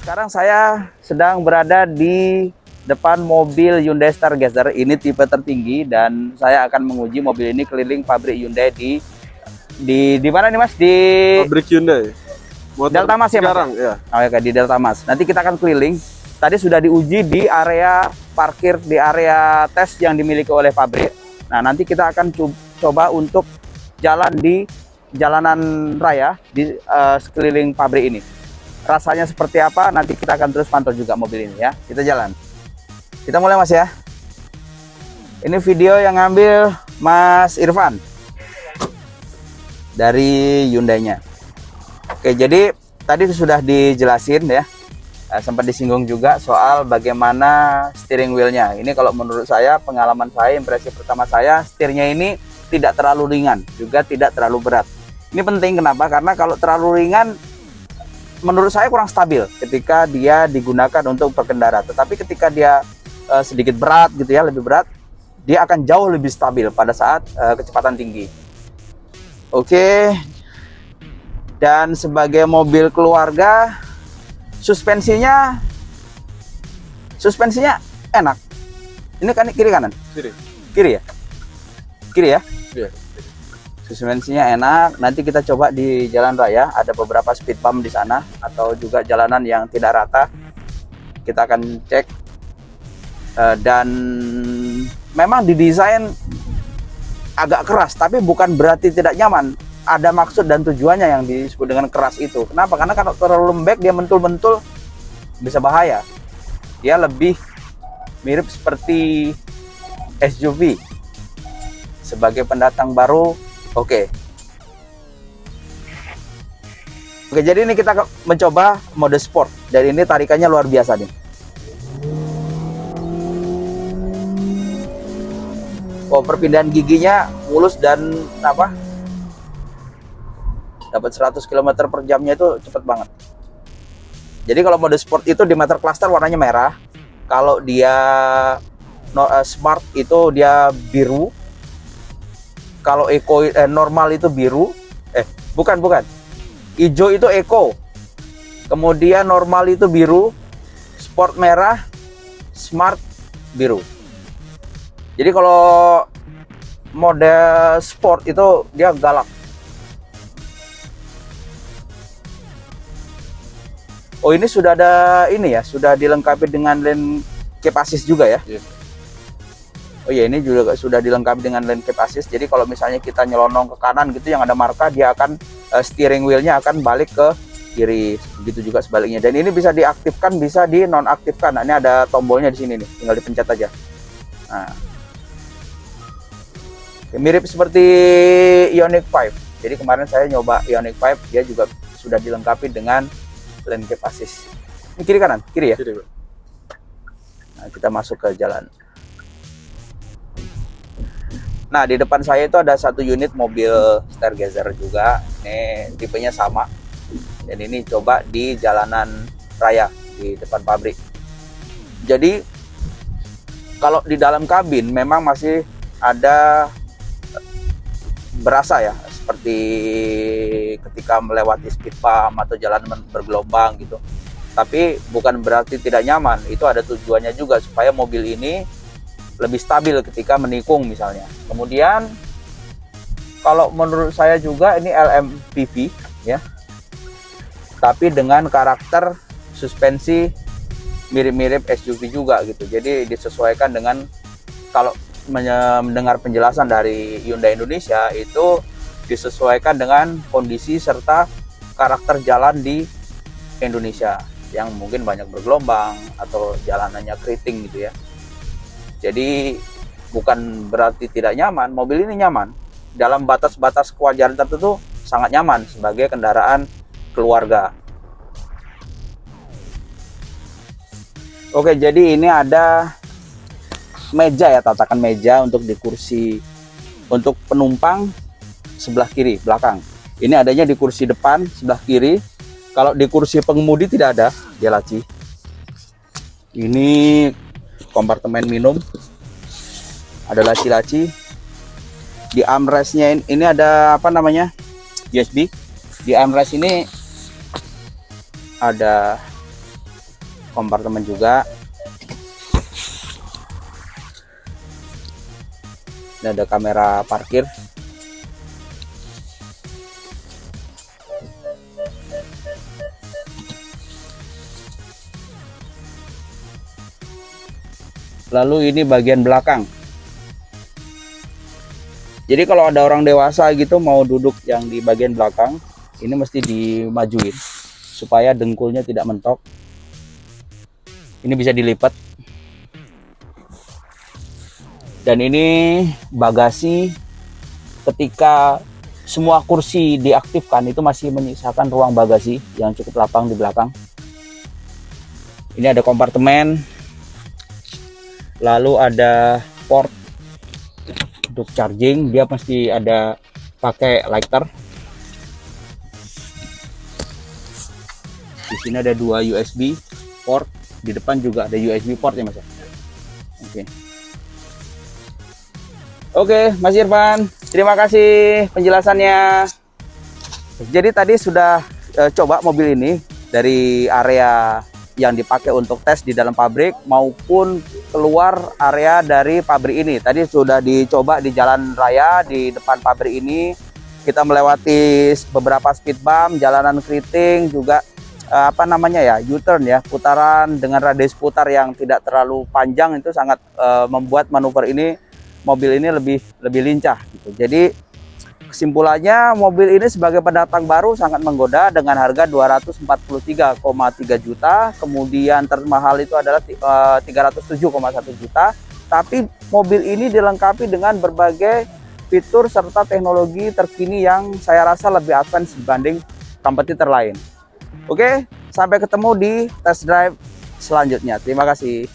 Sekarang saya sedang berada di depan mobil Hyundai Stargazer. Ini tipe tertinggi dan saya akan menguji mobil ini keliling pabrik Hyundai di mana nih Mas? Di pabrik Hyundai. Delta Mas ya Mas? Sekarang ya. Oh ya, di Delta Mas. Nanti kita akan keliling. Tadi sudah diuji di area parkir, di area tes yang dimiliki oleh pabrik. Nah, nanti kita akan coba untuk jalan di jalanan raya di sekeliling pabrik ini. Rasanya seperti apa? Nanti kita akan terus pantau juga mobil ini ya. Kita jalan. Kita mulai Mas ya. Ini video yang ngambil Mas Irfan dari Hyundai-nya. Oke, jadi tadi sudah dijelasin ya. Sempat disinggung juga soal bagaimana steering wheelnya. Ini kalau menurut saya, pengalaman saya, impresi pertama saya, setirnya ini tidak terlalu ringan, juga tidak terlalu berat. Ini penting kenapa? Karena kalau terlalu ringan, menurut saya kurang stabil ketika dia digunakan untuk berkendara. Tetapi ketika dia sedikit berat gitu ya, lebih berat, dia akan jauh lebih stabil pada saat kecepatan tinggi. Oke. Dan sebagai mobil keluarga, suspensinya enak. Ini kan kiri kanan? Kiri ya? Kiri ya? Iya. Suspensinya enak. Nanti kita coba di jalan raya, ada beberapa speed bump di sana atau juga jalanan yang tidak rata. Kita akan cek. Dan memang didesain agak keras, tapi bukan berarti tidak nyaman. Ada maksud dan tujuannya yang disebut dengan keras itu. Kenapa? Karena kalau terlalu lembek, dia mentul-mentul, bisa bahaya. Dia lebih mirip seperti SUV. Sebagai pendatang baru, oke. Oke, jadi ini kita mencoba mode sport. Dan ini tarikannya luar biasa nih. Oh, perpindahan giginya mulus dan apa? Dapat 100 km per jamnya itu cepet banget. Jadi kalau mode sport itu di meter cluster warnanya merah. Kalau dia smart itu dia biru. Kalau eco normal itu biru. Bukan. Hijau itu eco. Kemudian normal itu biru. Sport merah. Smart biru. Jadi kalau mode sport itu dia galak. Oh, ini sudah ada ini ya, sudah dilengkapi dengan lane keep assist juga ya? Iya. Oh iya, ini juga sudah dilengkapi dengan lane keep assist. Jadi kalau misalnya kita nyelonong ke kanan gitu yang ada marka, dia akan steering wheelnya akan balik ke kiri. Begitu juga sebaliknya. Dan ini bisa diaktifkan, bisa dinonaktifkan. Nah, ini ada tombolnya di sini nih, tinggal dipencet aja. Nah, mirip seperti Ioniq 5. Jadi kemarin saya nyoba Ioniq 5, dia juga sudah dilengkapi dengan lane keep assist. Ini kiri kanan? Kiri ya? Kiri, Pak. Nah, kita masuk ke jalan. Nah, di depan saya itu ada satu unit mobil Stargazer juga. Ini tipenya sama. Dan ini coba di jalanan raya di depan pabrik. Jadi kalau di dalam kabin memang masih ada berasa ya, seperti ketika melewati speed bump atau jalan bergelombang gitu. Tapi bukan berarti tidak nyaman. Itu ada tujuannya juga supaya mobil ini lebih stabil ketika menikung misalnya. Kemudian kalau menurut saya juga ini LMPV ya. Tapi dengan karakter suspensi mirip-mirip SUV juga gitu. Jadi disesuaikan dengan, kalau mendengar penjelasan dari Hyundai Indonesia itu disesuaikan dengan kondisi serta karakter jalan di Indonesia yang mungkin banyak bergelombang atau jalanannya keriting gitu ya. Jadi bukan berarti tidak nyaman, mobil ini nyaman dalam batas-batas kewajaran tertentu, sangat nyaman sebagai kendaraan keluarga. Oke, jadi ini ada meja ya, tatakan meja untuk di kursi untuk penumpang sebelah kiri belakang. Ini adanya di kursi depan sebelah kiri. Kalau di kursi pengemudi tidak ada, dia laci. Ini kompartemen minum, ada laci-laci. Di armrestnya ini ada apa namanya, USB. Di armrest ini ada kompartemen juga. Ini ada kamera parkir. Lalu ini bagian belakang. Jadi kalau ada orang dewasa gitu mau duduk yang di bagian belakang, ini mesti dimajuin supaya dengkulnya tidak mentok. Ini bisa dilipat. Dan ini bagasi, ketika semua kursi diaktifkan itu masih menyisakan ruang bagasi yang cukup lapang di belakang. Ini ada kompartemen. Lalu ada port untuk charging, dia pasti ada pakai lighter. Di sini ada 2 USB port, di depan juga ada USB port ya Mas. Oke, Mas Irfan, terima kasih penjelasannya. Jadi tadi sudah coba mobil ini dari area yang dipakai untuk tes di dalam pabrik maupun keluar area dari pabrik ini. Tadi sudah dicoba di jalan raya di depan pabrik ini. Kita melewati beberapa speed bump, jalanan keriting, juga U-turn ya, putaran dengan radius putar yang tidak terlalu panjang, itu sangat membuat manuver ini, mobil ini lebih lincah gitu. Jadi kesimpulannya, mobil ini sebagai pendatang baru sangat menggoda dengan harga 243,3 juta. Kemudian termahal itu adalah 307,1 juta. Tapi mobil ini dilengkapi dengan berbagai fitur serta teknologi terkini yang saya rasa lebih advance dibanding kompetitor lain. Oke, sampai ketemu di test drive selanjutnya. Terima kasih.